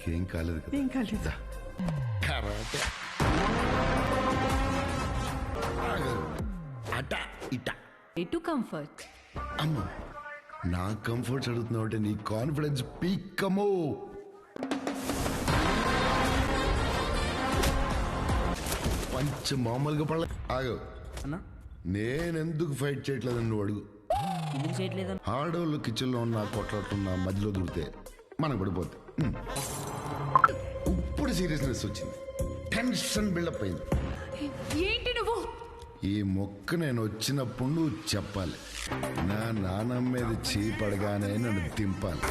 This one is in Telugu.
నీకేం కాలేదు కదా? ఏం కాలేదా? కరాటే. అట ఇట. ఎటు కంఫర్ట్. అమ్మా, నా కంఫర్ట్స్ అడుగుతున్నావు అంటే నీ కాన్ఫిడెన్స్ పీక్కమో. పంచ మామూలుగా పడ ఆగు. అన్నా నేనెందుకు ఫైట్ చేయట్లేదని నువ్వు అడుగు. ఎందుకు చేయట్లేదు? ఆడవాళ్ళు కిచెన్లో ఉన్న కొట్లాడుతున్న మధ్యలో దూరితే మనకు పడిపోద్ది. ఇప్పుడు సీరియస్నెస్ వచ్చింది, టెన్షన్ బిల్డప్ అయింది. ఏంటి నువ్వు? ఈ మొక్క నేను వచ్చినప్పుడు నువ్వు చెప్పాలి, నా నాన్నమ్మ మీద చేయి పడగానే నన్ను దింపాలి.